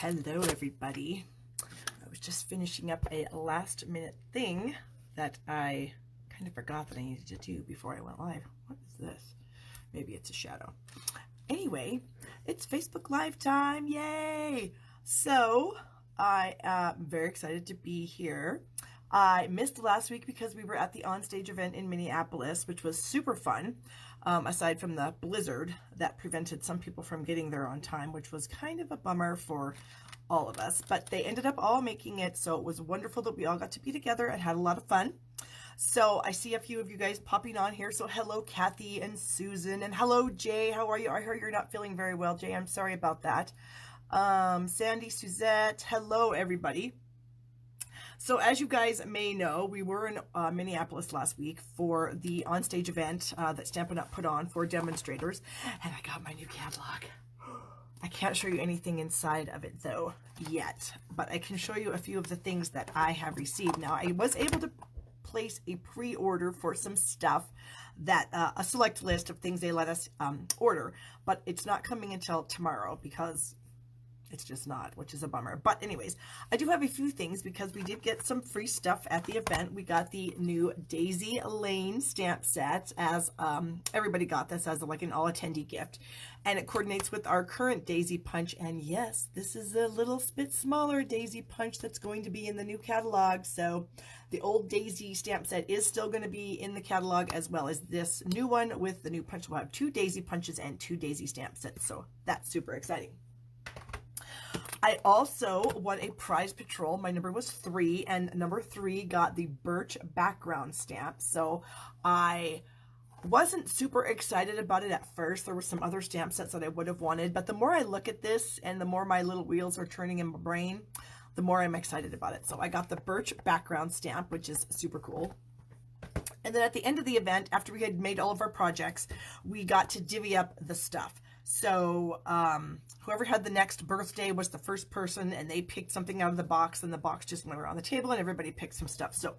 Hello everybody. I was just finishing up a last minute thing that I kind of forgot that I needed to do before I went live. What is this? Maybe it's a shadow. Anyway, it's Facebook Live time. Yay! So I am very excited to be here. I missed last week because we were at the onstage event in Minneapolis, which was super fun, aside from the blizzard that prevented some people from getting there on time, which was kind of a bummer for all of us. But they ended up all making it, so it was wonderful that we all got to be together and had a lot of fun. So I see a few of you guys popping on here. So hello, Kathy and Susan, and hello, Jay. How are you? I heard you're not feeling very well, Jay. I'm sorry about that. Sandy, Suzette, hello, everybody. So as you guys may know, we were in Minneapolis last week for the onstage event that Stampin' Up! Put on for demonstrators, and I got my new catalog. I can't show you anything inside of it though yet, but I can show you a few of the things that I have received. Now, I was able to place a pre-order for some stuff that a select list of things they let us order, but it's not coming until tomorrow because it's just not, which is a bummer. But anyways, I do have a few things because we did get some free stuff at the event. We got the new Daisy Lane stamp set, as everybody got this as like an all attendee gift, and it coordinates with our current Daisy Punch. And yes, this is a little bit smaller Daisy Punch that's going to be in the new catalog. So the old Daisy stamp set is still going to be in the catalog, as well as this new one with the new punch. We'll have 2 Daisy Punches and 2 Daisy stamp sets, so that's super exciting. I also won a prize patrol. My number was 3, and number 3 got the Birch background stamp. So I wasn't super excited about it at first. There were some other stamp sets that I would have wanted, but the more I look at this and the more my little wheels are turning in my brain, the more I'm excited about it. So I got the Birch background stamp, which is super cool. And then at the end of the event, after we had made all of our projects, we got to divvy up the stuff. So whoever had the next birthday was the first person, and they picked something out of the box, and the box just went around the table and everybody picked some stuff. So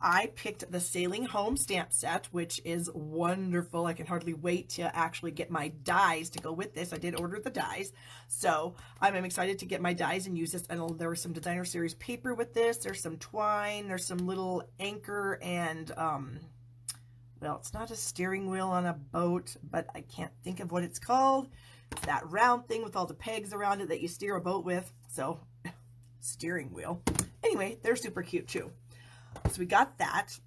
I picked the Sailing Home stamp set, which is wonderful. I can hardly wait to actually get my dies to go with this. I did order the dies, so I'm excited to get my dies and use this. And there was some designer series paper with this. There's some twine, there's some little anchor, and well, it's not a steering wheel on a boat, but I can't think of what it's called. It's that round thing with all the pegs around it that you steer a boat with. So, steering wheel. Anyway, they're super cute too. So we got that.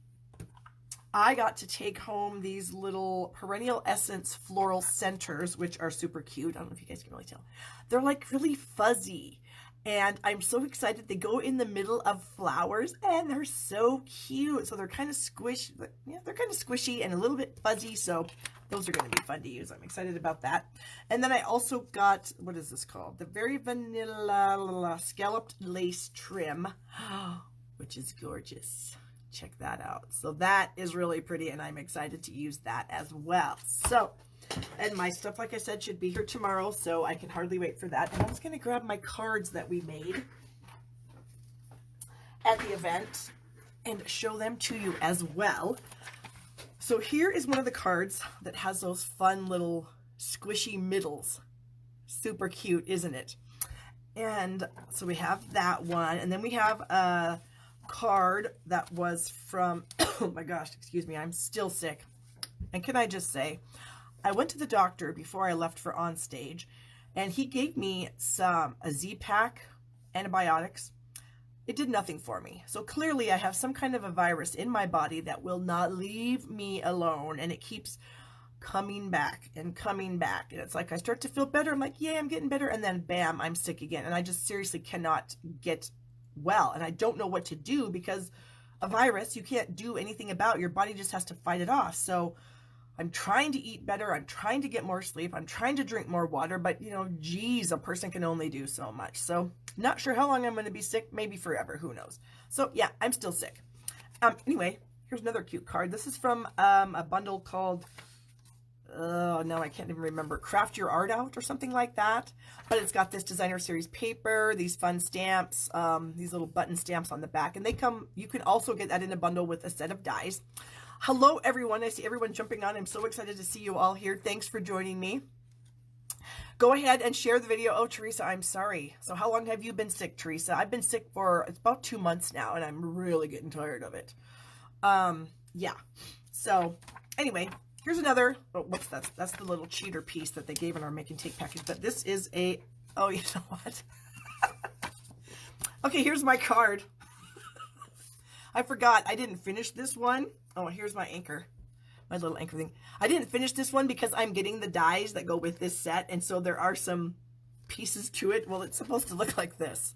I got to take home these little Perennial Essence floral centers, which are super cute. I don't know if you guys can really tell. They're like really fuzzy. And I'm so excited. They go in the middle of flowers, and they're so cute. So they're kind of squishy. Yeah, they're kind of squishy and a little bit fuzzy. So those are going to be fun to use. I'm excited about that. And then I also got, what is this called? The Very Vanilla Scalloped Lace Trim, which is gorgeous. Check that out. So that is really pretty, and I'm excited to use that as well. So, and my stuff, like I said, should be here tomorrow, so I can hardly wait for that. And I was going to grab my cards that we made at the event and show them to you as well. So here is one of the cards that has those fun little squishy middles. Super cute, isn't it? And so we have that one, and then we have a card that was from, oh my gosh, excuse me, I'm still sick. And can I just say, I went to the doctor before I left for on stage, and he gave me a Z-Pack antibiotics. It did nothing for me. So clearly I have some kind of a virus in my body that will not leave me alone, and it keeps coming back and coming back. And it's like I start to feel better. I'm like, yay, I'm getting better. And then bam, I'm sick again. And I just seriously cannot get well. And I don't know what to do because a virus, you can't do anything about. Your body just has to fight it off. So I'm trying to eat better. I'm trying to get more sleep. I'm trying to drink more water, but you know, geez, a person can only do so much. So not sure how long I'm going to be sick, maybe forever, who knows. So yeah, I'm still sick. Anyway, here's another cute card. This is from a bundle called, oh no, I can't even remember, Craft Your Art Out or something like that. But it's got this designer series paper, these fun stamps, these little button stamps on the back, and they come, you can also get that in a bundle with a set of dies. Hello everyone, I see everyone jumping on. I'm so excited to see you all here. Thanks for joining me. Go ahead and share the video. Oh, Teresa, I'm sorry. So how long have you been sick, Teresa? I've been sick for, it's about 2 months now, and I'm really getting tired of it. Yeah. So anyway, here's another, oh, what's that? That's the little cheater piece that they gave in our make and take package. But this is a, oh, you know what? Okay, here's my card. I forgot. I didn't finish this one. Oh, here's my anchor. My little anchor thing. I didn't finish this one because I'm getting the dies that go with this set. And so there are some pieces to it. Well, it's supposed to look like this.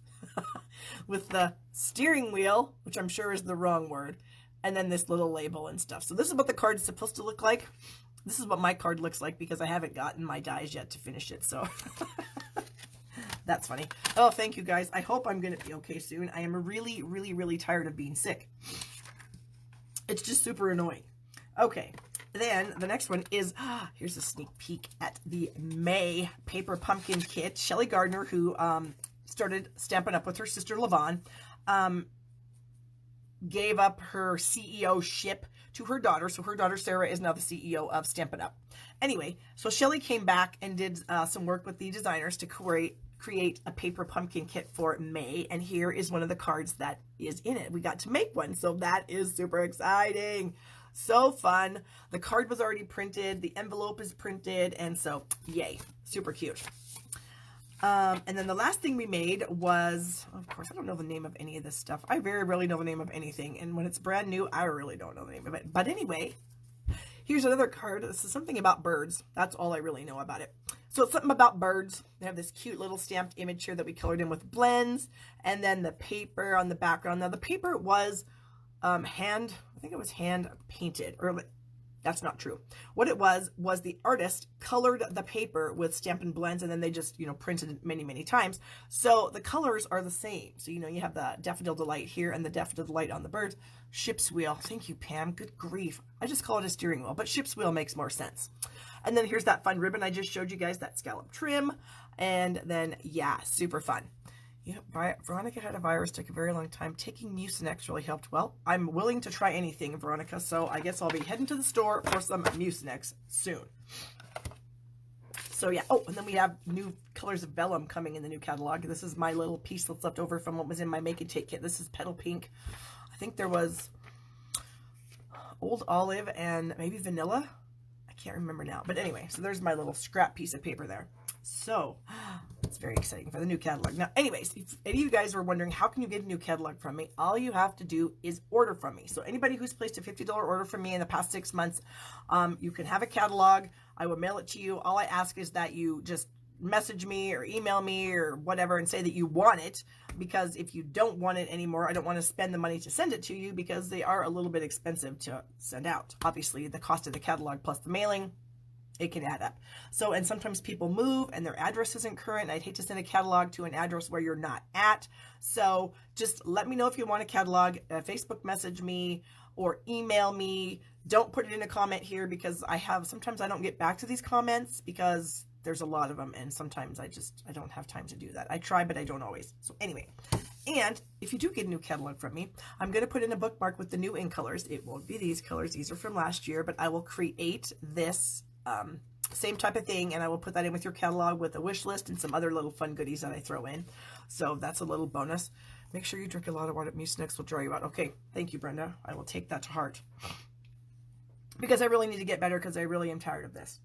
With the steering wheel, which I'm sure is the wrong word. And then this little label and stuff. So this is what the card is supposed to look like. This is what my card looks like because I haven't gotten my dies yet to finish it. So that's funny. Oh, thank you guys. I hope I'm going to be okay soon. I am really, really, really tired of being sick. It's just super annoying. Okay, then the next one is, here's a sneak peek at the May Paper Pumpkin Kit. Shelly Gardner, who started Stampin' Up! With her sister Lavon, gave up her CEO ship to her daughter. So her daughter Sarah is now the CEO of Stampin' Up! Anyway, so Shelly came back and did some work with the designers to create a paper pumpkin kit for May, and here is one of the cards that is in it. We got to make one, so that is super exciting. So fun. The card was already printed, the envelope is printed, and so yay, super cute. And then the last thing we made was, of course, I don't know the name of any of this stuff. I very rarely know the name of anything, and when it's brand new, I really don't know the name of it. But anyway, here's another card. This is something about birds. That's all I really know about it. So it's something about birds. They have this cute little stamped image here that we colored in with blends, and then the paper on the background. Now the paper was I think it was hand painted, or that's not true. What it was the artist colored the paper with Stampin' Blends, and then they just, you know, printed it many, many times. So the colors are the same. So, you know, you have the Daffodil Delight here and the Daffodil Delight on the bird. Ship's Wheel. Thank you, Pam. Good grief. I just call it a steering wheel, but Ship's Wheel makes more sense. And then here's that fun ribbon I just showed you guys, that scallop trim. And then, yeah, super fun. Yeah, Veronica had a virus, took a very long time. Taking Mucinex really helped. Well, I'm willing to try anything, Veronica, so I guess I'll be heading to the store for some Mucinex soon. So yeah, oh, and then we have new colors of vellum coming in the new catalog. This is my little piece that's left over from what was in my make and take kit. This is Petal Pink. I think there was Old Olive and maybe Vanilla. I can't remember now. But anyway, so there's my little scrap piece of paper there. So it's very exciting for the new catalog. Now, anyways, if any of you guys are wondering how can you get a new catalog from me, all you have to do is order from me. So anybody who's placed a $50 order from me in the past 6 months, you can have a catalog. I will mail it to you. All I ask is that you just message me or email me or whatever and say that you want it, because if you don't want it anymore, I don't want to spend the money to send it to you because they are a little bit expensive to send out. Obviously, the cost of the catalog plus the mailing, it can add up. So, and sometimes people move and their address isn't current. I'd hate to send a catalog to an address where you're not at. So just let me know if you want a catalog. Facebook message me or email me. Don't put it in a comment here because sometimes I don't get back to these comments because there's a lot of them, and sometimes I don't have time to do that. I try, but I don't always. So anyway, and if you do get a new catalog from me, I'm going to put in a bookmark with the new in colors. It won't be these colors. These are from last year, but I will create this same type of thing, and I will put that in with your catalog with a wish list and some other little fun goodies that I throw in. So that's a little bonus. Make sure you drink a lot of water. Mucinex will dry you out. Okay, thank you, Brenda. I will take that to heart because I really need to get better because I really am tired of this.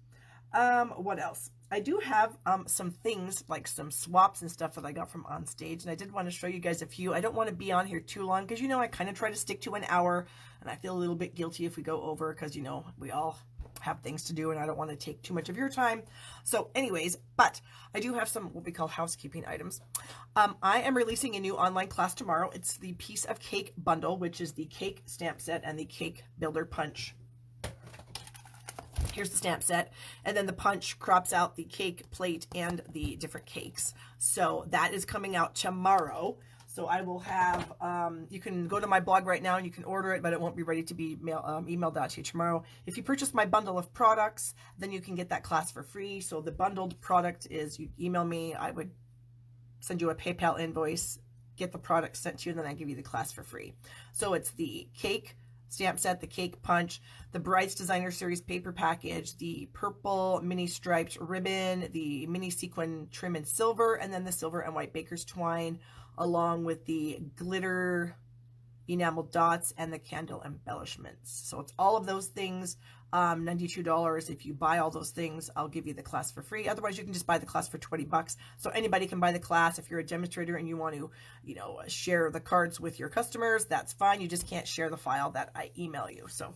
What else? I do have some things like some swaps and stuff that I got from On Stage, and I did want to show you guys a few. I don't want to be on here too long because, you know, I kind of try to stick to an hour, and I feel a little bit guilty if we go over because, you know, we all have things to do and I don't want to take too much of your time. So anyways, but I do have some what we call housekeeping items. I am releasing a new online class tomorrow. It's the Piece of Cake bundle, which is the cake stamp set and the cake builder punch. Here's the stamp set, and then the punch crops out the cake plate and the different cakes. So that is coming out tomorrow. So I will have, you can go to my blog right now and you can order it, but it won't be ready to be emailed out to you tomorrow. If you purchase my bundle of products, then you can get that class for free. So the bundled product is, you email me, I would send you a PayPal invoice, get the product sent to you, and then I give you the class for free. So it's the cake stamp set, the cake punch, the Brights Designer Series paper package, the purple mini striped ribbon, the mini sequin trim in silver, and then the silver and white baker's twine, along with the glitter enamel dots and the candle embellishments. So it's all of those things, $92. If you buy all those things, I'll give you the class for free. Otherwise, you can just buy the class for 20 bucks. So anybody can buy the class. If you're a demonstrator and you want to, you know, share the cards with your customers, that's fine. You just can't share the file that I email you. So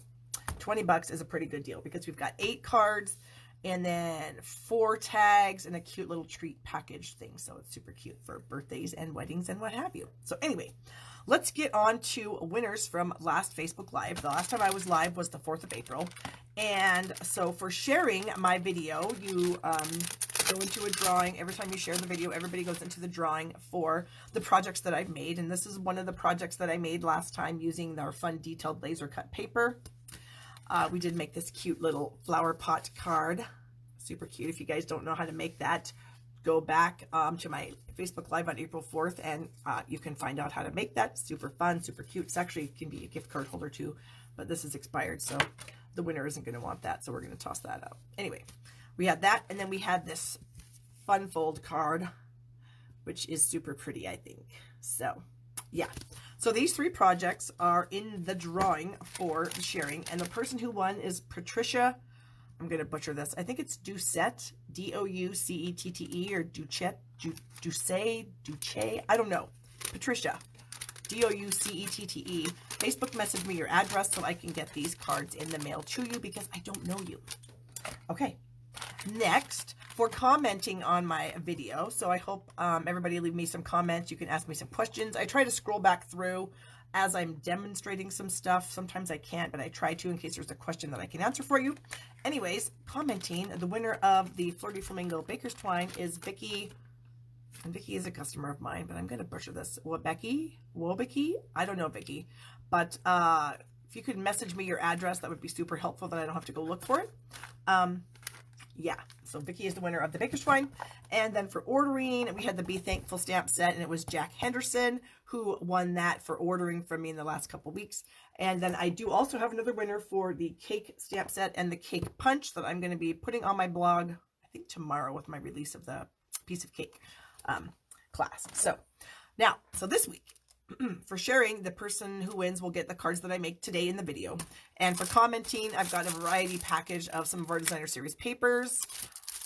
20 bucks is a pretty good deal because we've got 8 cards and then 4 tags and a cute little treat package thing. So it's super cute for birthdays and weddings and what have you. So anyway, let's get on to winners from last Facebook Live. The last time I was live was the 4th of April. And so for sharing my video, you go into a drawing. Every time you share the video, everybody goes into the drawing for the projects that I've made. And this is one of the projects that I made last time using our fun detailed laser cut paper. We did make this cute little flower pot card. Super cute. If you guys don't know how to make that, go back to my Facebook Live on April 4th and you can find out how to make that. Super fun, super cute. It's actually can be a gift card holder too, but this is expired, so the winner isn't going to want that, so we're going to toss that out. Anyway, we had that, and then we had this fun fold card, which is super pretty, I think. So, yeah. So these 3 projects are in the drawing for the sharing, and the person who won is Patricia. I'm going to butcher this. I think it's Doucette, D-O-U-C-E-T-T-E, or Ducette, Duce, I don't know. Patricia, D-O-U-C-E-T-T-E. Facebook message me your address so I can get these cards in the mail to you because I don't know you. Okay. Next, for commenting on my video, so I hope everybody leave me some comments. You can ask me some questions. I try to scroll back through as I'm demonstrating some stuff. Sometimes I can't, but I try to in case there's a question that I can answer for you. Anyways, commenting, the winner of the Flirty Flamingo Baker's Twine is Vicky. And Vicky is a customer of mine, but I'm going to butcher this. Wobeki? I don't know, Vicky. But if you could message me your address, that would be super helpful, then I don't have to go look for it. Yeah, so Vicky is the winner of the Baker's Twine. And then for ordering, we had the Be Thankful stamp set, and it was Jack Henderson who won that for ordering from me in the last couple weeks. And then I do also have another winner for the cake stamp set and the cake punch that I'm going to be putting on my blog, I think tomorrow with my release of the piece of cake class. So now, so this week, for sharing, the person who wins will get the cards that I make today in the video. And for commenting, I've got a variety package of some of our designer series papers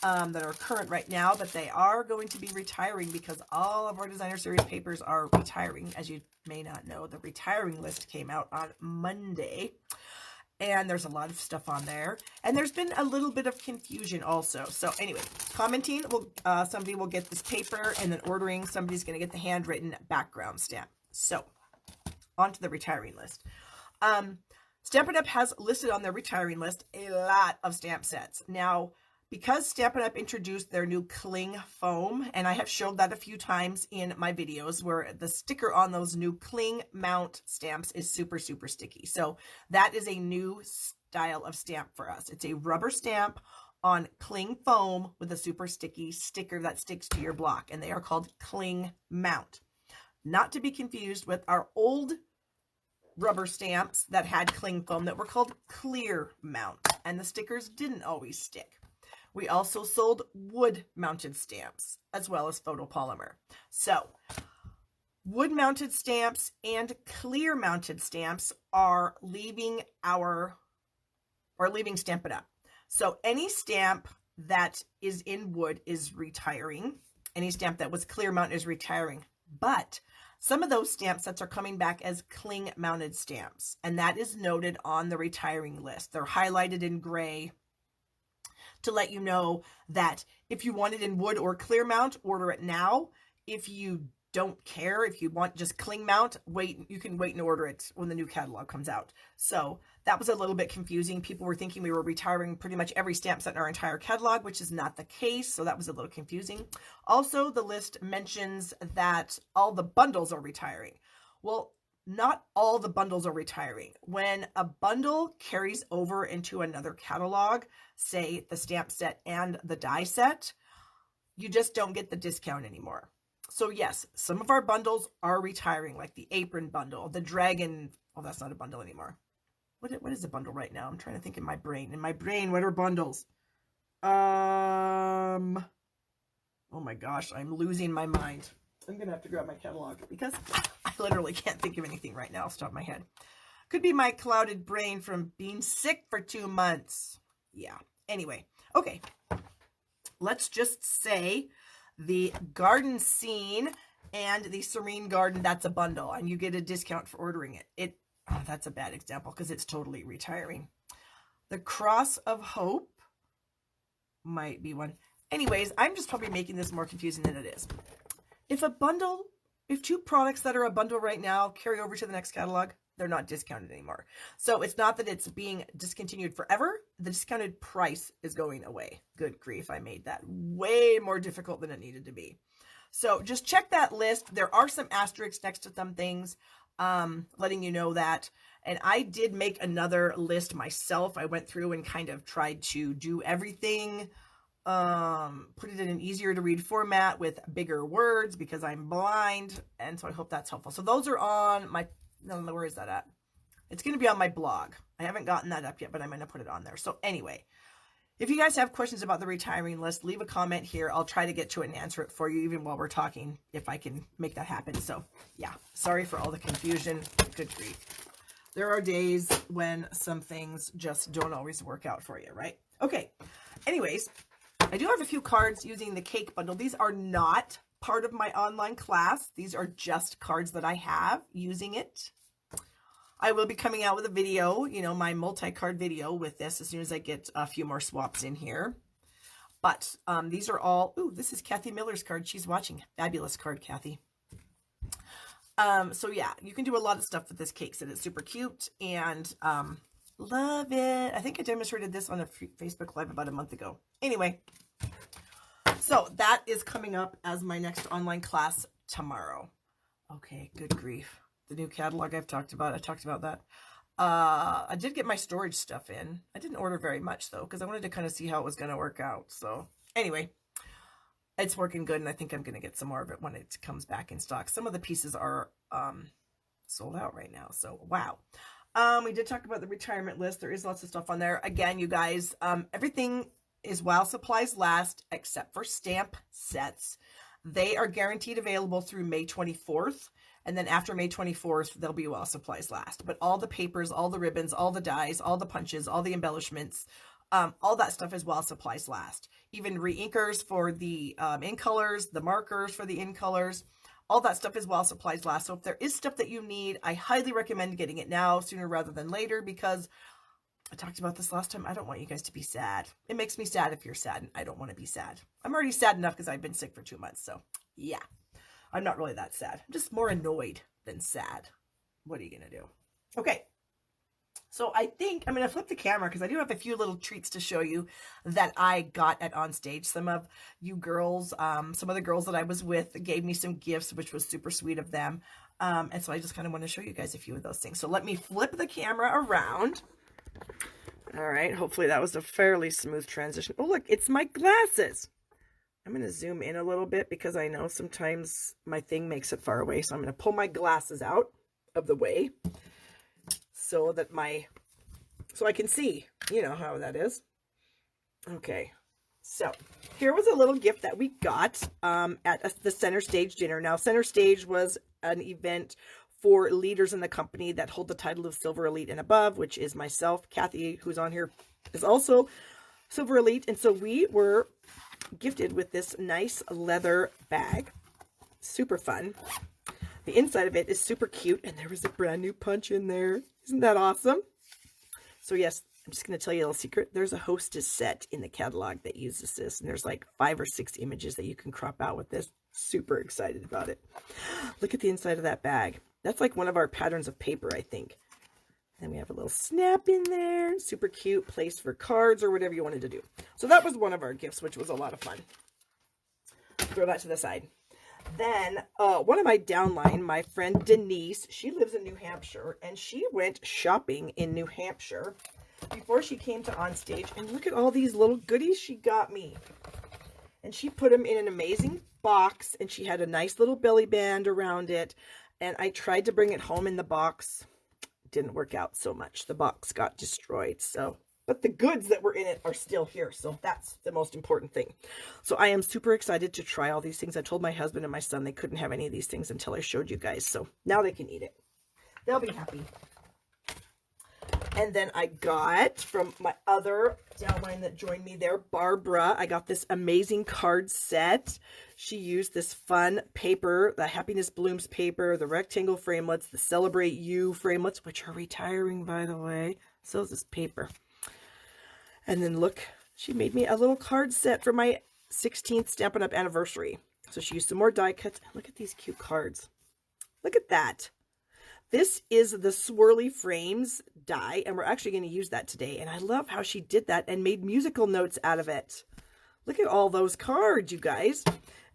that are current right now, but they are going to be retiring because all of our designer series papers are retiring. As you may not know, the retiring list came out on Monday. And there's a lot of stuff on there. And there's been a little bit of confusion also. So anyway, commenting, somebody will get this paper, and then ordering, somebody's going to get the handwritten background stamp. So, on to the retiring list. Stampin' Up! Has listed on their retiring list a lot of stamp sets. Now, because Stampin' Up! Introduced their new cling foam, and I have showed that a few times in my videos, where the sticker on those new cling mount stamps is super, super sticky. So, that is a new style of stamp for us. It's a rubber stamp on cling foam with a super sticky sticker that sticks to your block, and they are called cling mount. Not to be confused with our old rubber stamps that had cling foam that were called clear mount, and the stickers didn't always stick. We also sold wood mounted stamps as well as photopolymer. So wood mounted stamps and clear mounted stamps are leaving Stampin' Up! So any stamp that is in wood is retiring. Any stamp that was clear mount is retiring. But some of those stamp sets are coming back as cling mounted stamps, and that is noted on the retiring list. They're highlighted in gray to let you know that if you want it in wood or clear mount, order it now. If you don't care, if you want just cling mount, you can wait and order it when the new catalog comes out. So that was a little bit confusing. People were thinking we were retiring pretty much every stamp set in our entire catalog, which is not the case. So that was a little confusing. Also, the list mentions that all the bundles are retiring. Well, not all the bundles are retiring. When a bundle carries over into another catalog, say the stamp set and the die set, you just don't get the discount anymore. So yes, some of our bundles are retiring, like the apron bundle, the dragon, well, that's not a bundle anymore. what is a bundle right now? I'm trying to think in my brain. In my brain, what are bundles? Oh my gosh, I'm losing my mind. I'm gonna have to grab my catalog because I literally can't think of anything right now off the top of my head. Could be my clouded brain from being sick for 2 months. Yeah. Anyway, okay. Let's just say the garden scene and the serene garden, that's a bundle, and you get a discount for ordering it. That's a bad example because it's totally retiring. The cross of hope might be one. Anyways, I'm just probably making this more confusing than it is. If 2 products that are a bundle right now carry over to the next catalog, they're not discounted anymore. So it's not that it's being discontinued forever. The discounted price is going away. Good grief, I made that way more difficult than it needed to be. So just check that list. There are some asterisks next to some things, letting you know that. And I did make another list myself. I went through and kind of tried to do everything, put it in an easier to read format with bigger words because I'm blind. And so I hope that's helpful. So those are on my, no, where is that at? It's going to be on my blog. I haven't gotten that up yet, but I'm going to put it on there. So anyway, if you guys have questions about the retiring list, leave a comment here. I'll try to get to it and answer it for you even while we're talking, if I can make that happen. So yeah, sorry for all the confusion. Good grief. There are days when some things just don't always work out for you, right? Okay. Anyways, I do have a few cards using the cake bundle. These are not part of my online class. These are just cards that I have using it. I will be coming out with a video, you know, my multi-card video with this as soon as I get a few more swaps in here. But these are all, ooh, this is Kathy Miller's card. She's watching. Fabulous card, Kathy. So yeah, you can do a lot of stuff with this cake set. It's super cute and love it. I think I demonstrated this on a Facebook Live about a month ago. Anyway, so that is coming up as my next online class tomorrow. Okay, good grief. The new catalog I talked about that. I did get my storage stuff in. I didn't order very much though, because I wanted to kind of see how it was going to work out. So anyway, it's working good, and I think I'm going to get some more of it when it comes back in stock. Some of the pieces are sold out right now. So wow. We did talk about the retirement list. There is lots of stuff on there. Again, you guys, everything is while supplies last, except for stamp sets. They are guaranteed available through May 24th. And then after May 24th, they'll be while supplies last. But all the papers, all the ribbons, all the dies, all the punches, all the embellishments, all that stuff is while supplies last. Even re-inkers for the in colors, the markers for the in colors, all that stuff is while supplies last. So if there is stuff that you need, I highly recommend getting it now sooner rather than later, because I talked about this last time. I don't want you guys to be sad. It makes me sad if you're sad, and I don't want to be sad. I'm already sad enough because I've been sick for 2 months. So yeah. I'm not really that sad. I'm just more annoyed than sad. What are you going to do? Okay. So I think I'm going to flip the camera because I do have a few little treats to show you that I got at On Stage. Some of you girls, some of the girls that I was with gave me some gifts, which was super sweet of them. And so I just kind of want to show you guys a few of those things. So let me flip the camera around. All right. Hopefully that was a fairly smooth transition. Oh, look, it's my glasses. I'm going to zoom in a little bit because I know sometimes my thing makes it far away. So I'm going to pull my glasses out of the way so that so I can see, you know how that is. Okay. So here was a little gift that we got at the Center Stage dinner. Now, Center Stage was an event for leaders in the company that hold the title of Silver Elite and above, which is myself. Kathy, who's on here, is also Silver Elite. And so we were gifted with this nice leather bag. Super fun. The inside of it is super cute, and there was a brand new punch in there. Isn't that awesome? So yes, I'm just going to tell you a little secret. There's a hostess set in the catalog that uses this, and there's like 5 or 6 images that you can crop out with this. Super excited about it. Look at the inside of that bag. That's like one of our patterns of paper, I think. Then we have a little snap in there. Super cute place for cards or whatever you wanted to do. So that was one of our gifts, which was a lot of fun. Throw that to the side. Then one of my downline, my friend Denise, she lives in New Hampshire, and she went shopping in New Hampshire before she came to On Stage. And look at all these little goodies she got me. And she put them in an amazing box, and she had a nice little belly band around it. And I tried to bring it home in the box. didn't work out so much. The box got destroyed. So, but the goods that were in it are still here. So that's the most important thing. So I am super excited to try all these things. I told my husband and my son they couldn't have any of these things until I showed you guys. So now they can eat it. They'll be happy. And then I got from my other downline that joined me there, Barbara, I got this amazing card set. She used this fun paper, the Happiness Blooms paper, the rectangle framelits, the Celebrate You framelits, which are retiring, by the way. So is this paper. And then look, she made me a little card set for my 16th Stampin' Up! Anniversary. So she used some more die cuts. Look at these cute cards. Look at that. This is the Swirly Frames die, and we're actually going to use that today. And I love how she did that and made musical notes out of it. Look at all those cards, you guys.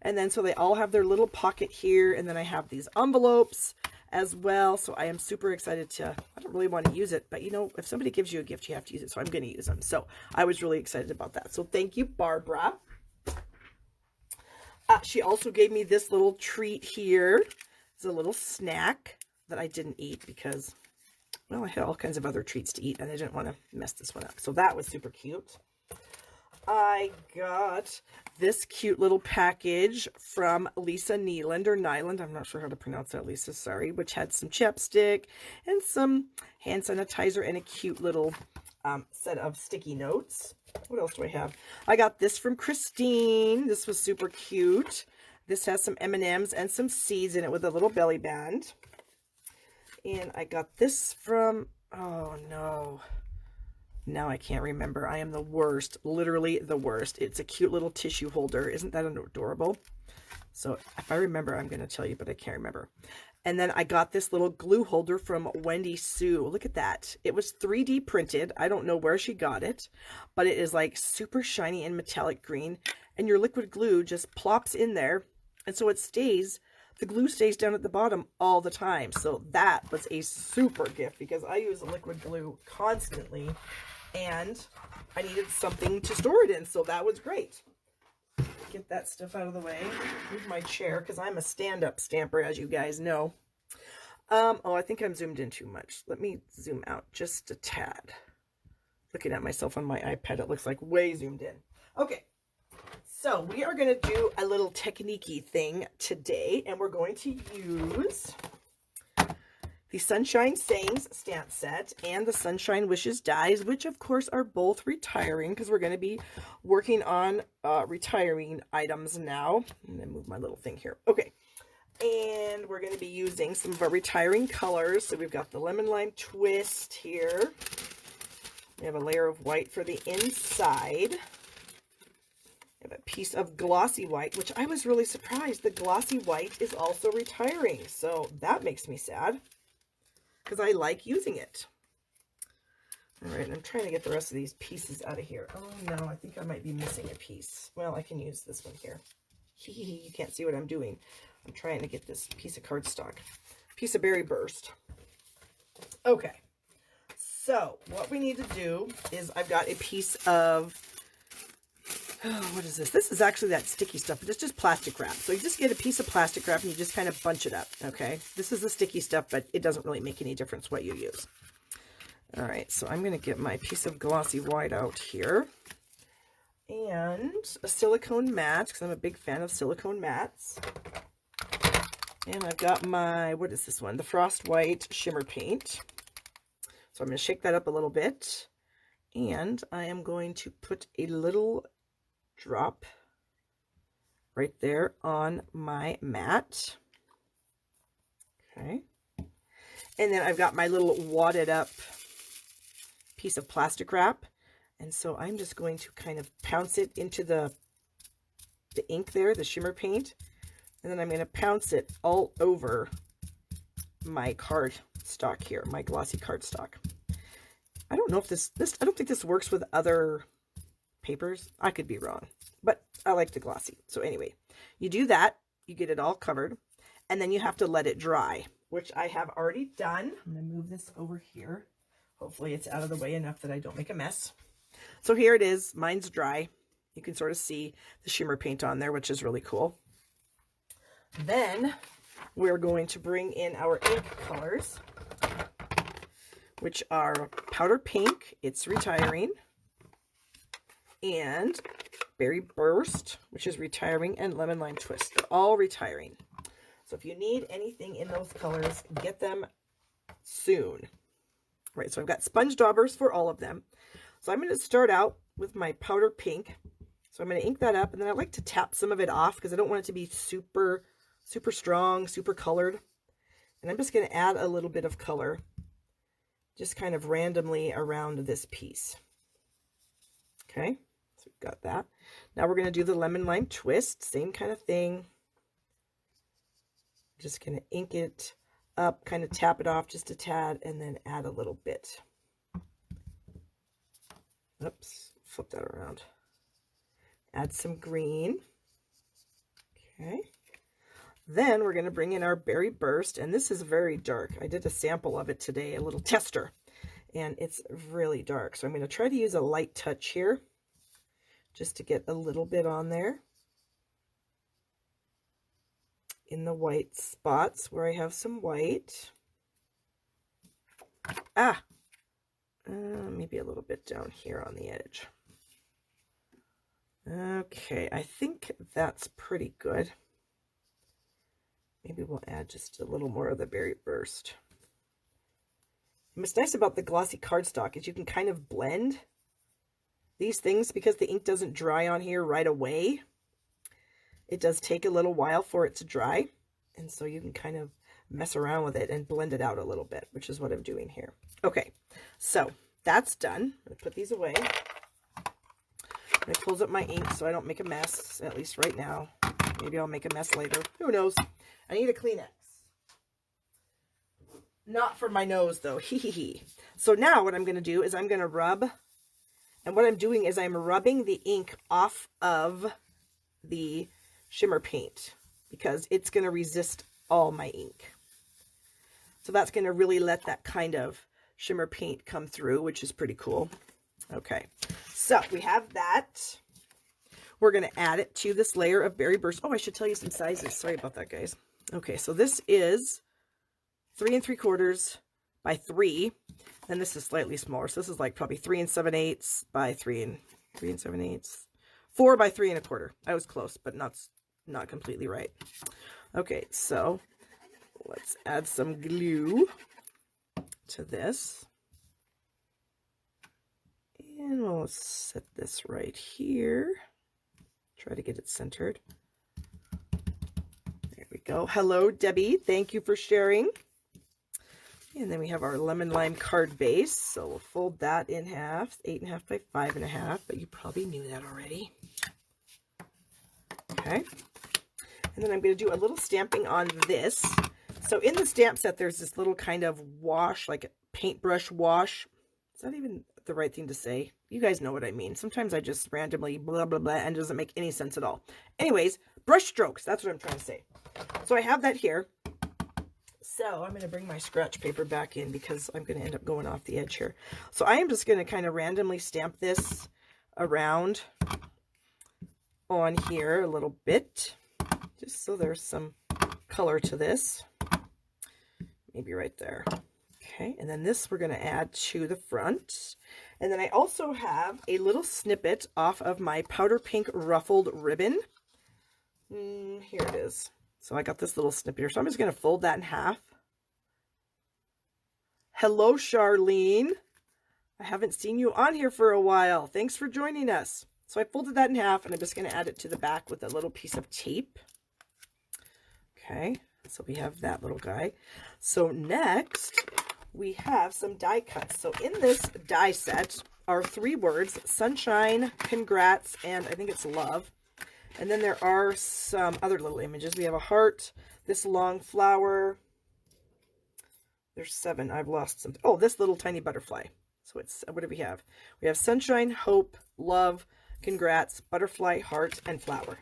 And then so they all have their little pocket here, and then I have these envelopes as well. So I am super excited to, I don't really want to use it, but you know, if somebody gives you a gift, you have to use it. So I'm going to use them. So I was really excited about that. So thank you, Barbara. She also gave me this little treat here. It's a little snack that I didn't eat because, well, I had all kinds of other treats to eat and I didn't want to mess this one up. So that was super cute. I got this cute little package from Lisa Nyland or Nyland. I'm not sure how to pronounce that, Lisa, sorry, which had some chapstick and some hand sanitizer and a cute little set of sticky notes. What else do I have? I got this from Christine. This was super cute. This has some M&Ms and some seeds in it with a little belly band. And I got this from, oh no, now I can't remember. I am the worst, literally the worst. It's a cute little tissue holder. Isn't that adorable? So if I remember, I'm going to tell you, but I can't remember. And then I got this little glue holder from Wendy Sue. Look at that. It was 3D printed. I don't know where she got it, but it is like super shiny and metallic green. And your liquid glue just plops in there. And so it stays. The glue stays down at the bottom all the time. So that was a super gift because I use liquid glue constantly and I needed something to store it in. So that was great. Get that stuff out of the way. Move my chair because I'm a stand-up stamper, as you guys know. Oh, I think I'm zoomed in too much. Let me zoom out just a tad. Looking at myself on my iPad, it looks like way zoomed in. Okay. So we are going to do a little technique-y thing today, and we're going to use the Sunshine Sayings stamp set and the Sunshine Wishes dies, which of course are both retiring because we're going to be working on retiring items now. I'm going to move my little thing here. Okay. And we're going to be using some of our retiring colors. So we've got the Lemon Lime Twist here. We have a layer of white for the inside. I have a piece of glossy white, which I was really surprised. The glossy white is also retiring. So that makes me sad because I like using it. All right, I'm trying to get the rest of these pieces out of here. Oh no, I think I might be missing a piece. Well, I can use this one here. You can't see what I'm doing. I'm trying to get this piece of cardstock. Piece of Berry Burst. Okay. So what we need to do is I've got a piece of, oh, what is this? This is actually that sticky stuff, but it's just plastic wrap. So you just get a piece of plastic wrap and you just kind of bunch it up, okay? This is the sticky stuff, but it doesn't really make any difference what you use. All right, so I'm going to get my piece of glossy white out here. And a silicone mat, because I'm a big fan of silicone mats. And I've got my, what is this one? The Frost White Shimmer Paint. So I'm going to shake that up a little bit. And I am going to put a little drop right there on my mat. Okay. And then I've got my little wadded up piece of plastic wrap. And so I'm just going to kind of pounce it into the ink there, the shimmer paint. And then I'm going to pounce it all over my card stock here, my glossy card stock. I don't know if this I don't think this works with other papers. I could be wrong, but I like the glossy. So anyway, you do that, you get it all covered, and then you have to let it dry, which I have already done. I'm going to move this over here. Hopefully it's out of the way enough that I don't make a mess. So here it is. Mine's dry. You can sort of see the shimmer paint on there, which is really cool. Then we're going to bring in our ink colors. which are Powder Pink, It's Retiring, and Berry Burst, which is Retiring, and Lemon Lime Twist. They're all retiring. So if you need anything in those colors, get them soon. Right, so I've got sponge daubers for all of them. So I'm going to start out with my Powder Pink. So I'm going to ink that up, and then I like to tap some of it off because I don't want it to be super, super strong, super colored. And I'm just going to add a little bit of color, just kind of randomly around this piece. Okay, so we've got that. Now we're going to do the Lemon Lime Twist, same kind of thing. Just going to ink it up, kind of tap it off just a tad, and then add a little bit. Oops, flip that around. Add some green. Okay. Then we're going to bring in our Berry Burst, and this is very dark. I did a sample of it today, a little tester, and it's really dark. So I'm going to try to use a light touch here, just to get a little bit on there. In the white spots where I have some white. Maybe a little bit down here on the edge. Okay, I think that's pretty good. Maybe we'll add just a little more of the Berry Burst. What's nice about the glossy cardstock is you can kind of blend these things because the ink doesn't dry on here right away. It does take a little while for it to dry, and so you can kind of mess around with it and blend it out a little bit, which is what I'm doing here. Okay, so that's done. I'm going to put these away. I'm going to close up my ink so I don't make a mess, at least right now. Maybe I'll make a mess later. Who knows? I need a Kleenex. Not for my nose, though. Hee hee hee. So now what I'm going to do is I'm going to rub, and what I'm doing is I'm rubbing the ink off of the shimmer paint because it's going to resist all my ink. So that's going to really let that kind of shimmer paint come through, which is pretty cool. Okay, so we have that. We're going to add it to this layer of Berry Burst. Oh, I should tell you some sizes. Sorry about that, guys. Okay, so this is 3 3/4 by 3, and this is slightly smaller. So this is like probably 3 7/8 by 3 7/8. 4 by 3 1/4. I was close, but not completely right. Okay, so let's add some glue to this. And we'll set this right here. Try to get it centered. There we go. Hello, Debbie. Thank you for sharing. And then we have our lemon lime card base. So we'll fold that in half, 8.5 by 5.5, but you probably knew that already. Okay. And then I'm going to do a little stamping on this. So in the stamp set, there's this little kind of wash, like a paintbrush wash. Is that even the right thing to say? You guys know what I mean. Sometimes I just randomly blah, blah, blah, and it doesn't make any sense at all. Anyways, brush strokes. That's what I'm trying to say. So I have that here. So I'm going to bring my scratch paper back in because I'm going to end up going off the edge here. So I am just going to kind of randomly stamp this around on here a little bit, just so there's some color to this. Maybe right there. Okay, and then this we're going to add to the front. And then I also have a little snippet off of my Powder Pink ruffled ribbon. Here it is. So I got this little snippet here. So I'm just going to fold that in half. Hello, Charlene. I haven't seen you on here for a while. Thanks for joining us. So I folded that in half, and I'm just going to add it to the back with a little piece of tape. Okay, so we have that little guy. So next, we have some die cuts. So in this die set are 3 words: sunshine, congrats, and I think it's love. And then there are some other little images. We have a heart, this long flower. There's 7. I've lost some. Oh, this little tiny butterfly. So it's, what do we have? We have sunshine, hope, love, congrats, butterfly, heart, and flower.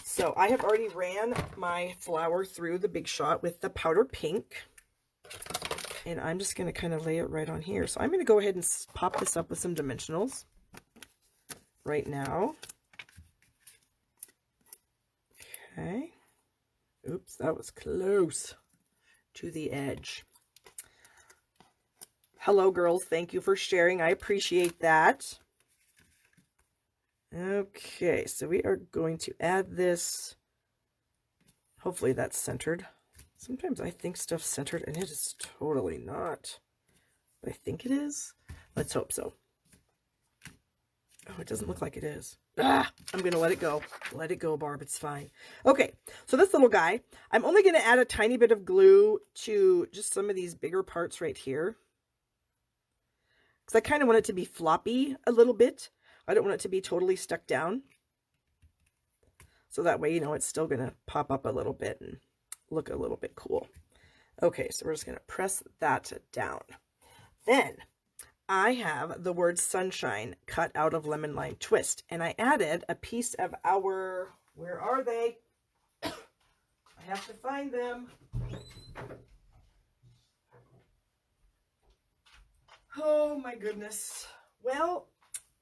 So I have already ran my flower through the Big Shot with the Powder Pink. And I'm just going to kind of lay it right on here. So I'm going to go ahead and pop this up with some dimensionals right now. Okay. Oops, that was close to the edge. Hello, girls. Thank you for sharing. I appreciate that. Okay, so we are going to add this. Hopefully that's centered. Sometimes I think stuff's centered and it is totally not. But I think it is. Let's hope so. Oh, it doesn't look like it is. Ah, I'm going to let it go. Let it go, Barb. It's fine. Okay, so this little guy, I'm only going to add a tiny bit of glue to just some of these bigger parts right here. Because I kind of want it to be floppy a little bit. I don't want it to be totally stuck down. So that way, you know, it's still going to pop up a little bit and look a little bit cool. Okay, so we're just going to press that down. Then I have the word sunshine cut out of lemon lime twist, and I added a piece of our, where are they? I have to find them. Oh my goodness. Well,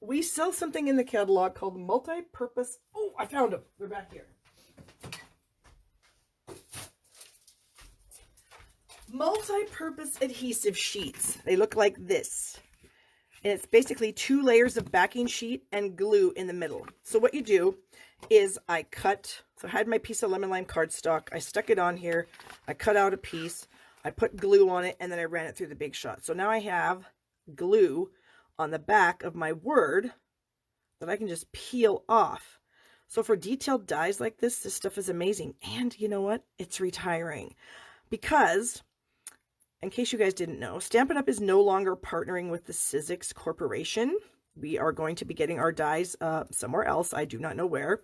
we sell something in the catalog called multi-purpose. Oh, I found them. They're back here. Multi-purpose adhesive sheets. They look like this. And it's basically 2 layers of backing sheet and glue in the middle. So what you do is I had my piece of lemon lime cardstock. I stuck it on here. I cut out a piece. I put glue on it, and then I ran it through the Big Shot. So now I have glue on the back of my word that I can just peel off. So for detailed dies like this stuff is amazing. And you know what? It's retiring. Because, in case you guys didn't know, Stampin' Up! Is no longer partnering with the Sizzix Corporation. We are going to be getting our dies somewhere else. I do not know where.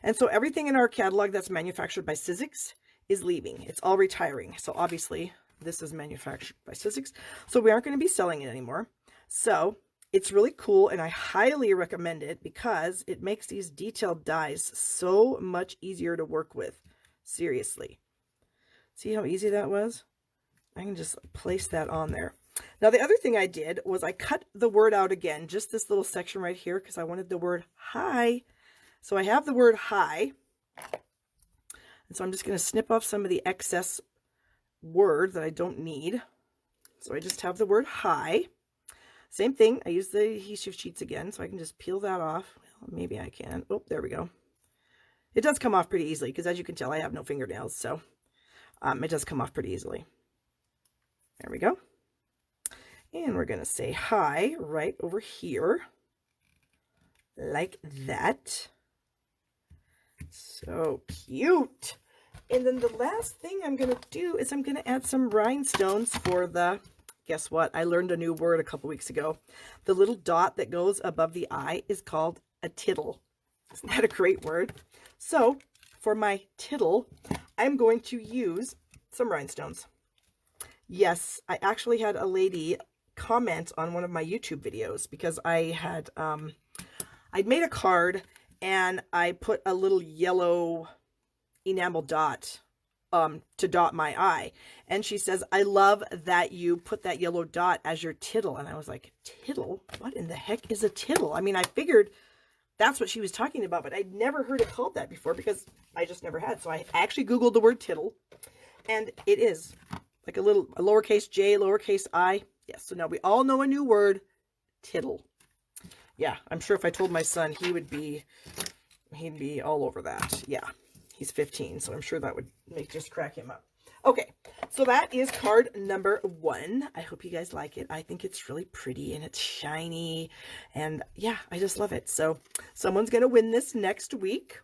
And so everything in our catalog that's manufactured by Sizzix is leaving. It's all retiring. So obviously, this is manufactured by Sizzix. So we aren't going to be selling it anymore. So it's really cool, and I highly recommend it because it makes these detailed dies so much easier to work with. Seriously. See how easy that was? I can just place that on there. Now, the other thing I did was I cut the word out again, just this little section right here, because I wanted the word hi. So I have the word hi. And so I'm just going to snip off some of the excess word that I don't need. So I just have the word hi. Same thing. I use the adhesive sheets again, so I can just peel that off. Well, maybe I can. Oh, there we go. It does come off pretty easily, because as you can tell, I have no fingernails, so it does come off pretty easily. There we go. And we're going to say hi right over here, like that. So cute. And then the last thing I'm going to do is I'm going to add some rhinestones for the, guess what? I learned a new word a couple weeks ago. The little dot that goes above the eye is called a tittle. Isn't that a great word? So for my tittle, I'm going to use some rhinestones. Yes, I actually had a lady comment on one of my YouTube videos because I had, I'd made a card and I put a little yellow enamel dot to dot my eye. And she says, I love that you put that yellow dot as your tittle. And I was like, tittle? What in the heck is a tittle? I mean, I figured that's what she was talking about, but I'd never heard it called that before because I just never had. So I actually Googled the word tittle, and it is like a lowercase j, lowercase I. Yes, so now we all know a new word, tittle. Yeah, I'm sure if I told my son, he'd be all over that. Yeah, he's 15, so I'm sure that would just crack him up. Okay, so that is card number 1. I hope you guys like it. I think it's really pretty and it's shiny, and yeah, I just love it. So someone's going to win this next week.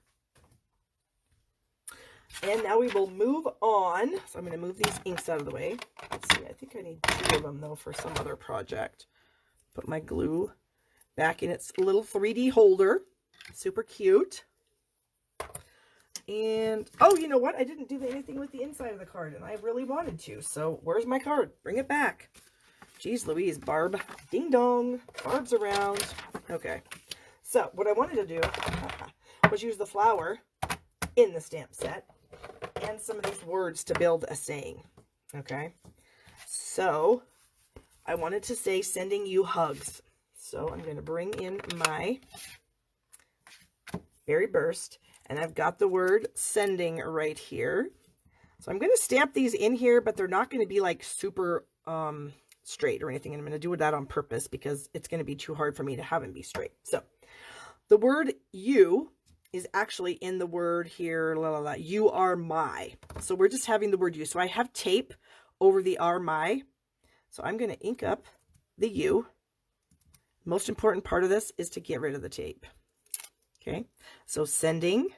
And now we will move on. So I'm going to move these inks out of the way. Let's see, I think I need 2 of them though for some other project. Put my glue back in its little 3D holder. Super cute. And, oh, you know what? I didn't do anything with the inside of the card, and I really wanted to. So where's my card? Bring it back. Jeez Louise, Barb. Ding dong. Barb's around. Okay. So what I wanted to do was use the flower in the stamp set and some of these words to build a saying. Okay. So I wanted to say sending you hugs. So I'm going to bring in my Berry Burst, and I've got the word sending right here. So I'm going to stamp these in here, but they're not going to be like super straight or anything. And I'm going to do that on purpose because it's going to be too hard for me to have them be straight. So the word you is actually in the word here, la, la, la, you are my. So we're just having the word you. So I have tape over the are my. So I'm going to ink up the you. Most important part of this is to get rid of the tape. Okay, so sending,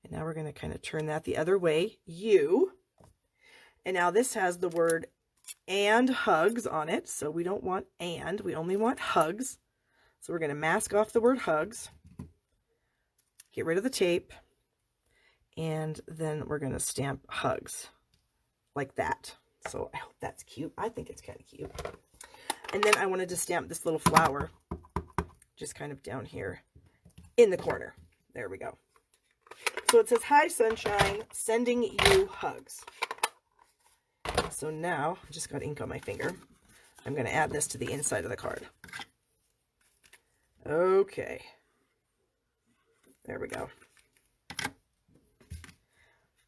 and now we're going to kind of turn that the other way, you. And now this has the word and hugs on it. So we don't want and, we only want hugs. So we're going to mask off the word hugs. Get rid of the tape, and then we're going to stamp hugs like that. So I hope that's cute. I think it's kind of cute. And then I wanted to stamp this little flower just kind of down here in the corner. There we go. So it says, hi, sunshine, sending you hugs. So now, I just got ink on my finger. I'm going to add this to the inside of the card. Okay. There we go.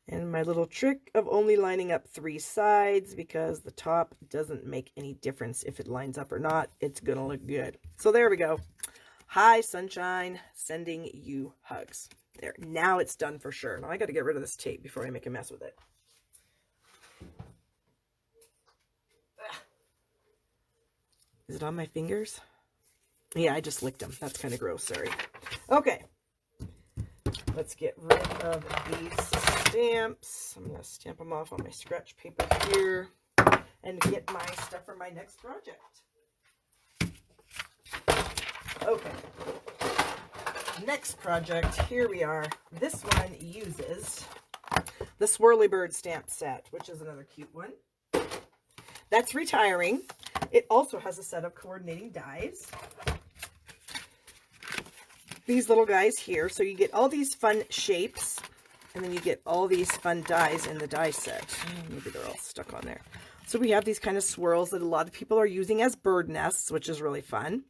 And my little trick of only lining up 3 sides, because the top doesn't make any difference if it lines up or not. It's going to look good. So there we go. Hi, sunshine, sending you hugs. There. Now it's done for sure. Now I got to get rid of this tape before I make a mess with it. Is it on my fingers? Yeah, I just licked them. That's kind of gross. Sorry. Okay. Let's get rid of these stamps. I'm going to stamp them off on my scratch paper here and get my stuff for my next project. Okay. Next project, here we are. This one uses the Swirly Bird stamp set, which is another cute one. That's retiring. It also has a set of coordinating dies. These little guys here. So you get all these fun shapes, and then you get all these fun dies in the die set. Maybe they're all stuck on there. So we have these kind of swirls that a lot of people are using as bird nests, which is really fun.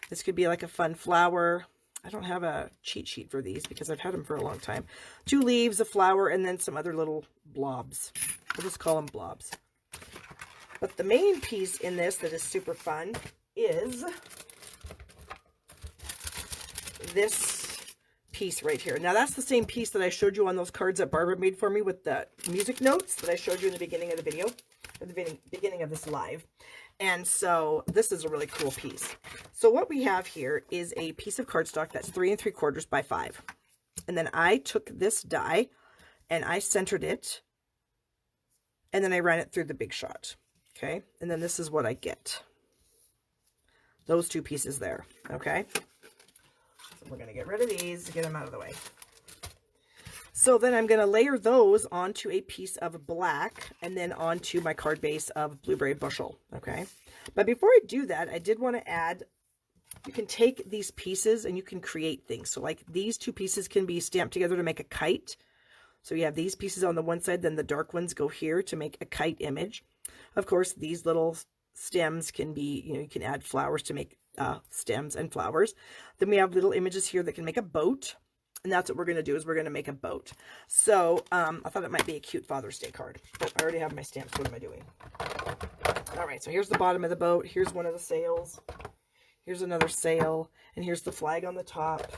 This could be like a fun flower. I don't have a cheat sheet for these because I've had them for a long time. 2 leaves, a flower, and then some other little blobs. We'll just call them blobs. But the main piece in this that is super fun is this piece right here. Now that's the same piece that I showed you on those cards that Barbara made for me with the music notes that I showed you in the beginning of the video, at the beginning of this live. And so this is a really cool piece. So what we have here is a piece of cardstock that's 3 3/4 by 5. And then I took this die and I centered it, and then I ran it through the Big Shot. Okay. And then this is what I get. Those 2 pieces there. Okay. So we're going to get rid of these to get them out of the way. So then I'm going to layer those onto a piece of black and then onto my card base of Blueberry Bushel. Okay. But before I do that, I did want to add, you can take these pieces and you can create things. So like these 2 pieces can be stamped together to make a kite. So you have these pieces on the one side, then the dark ones go here to make a kite image. Of course, these little stems can be, you can add flowers to make stems and flowers. Then we have little images here that can make a boat. And that's what we're going to do, is we're going to make a boat. So I thought it might be a cute Father's Day card. But I already have my stamps. What am I doing? All right, so here's the bottom of the boat. Here's one of the sails. Here's another sail. And here's the flag on the top.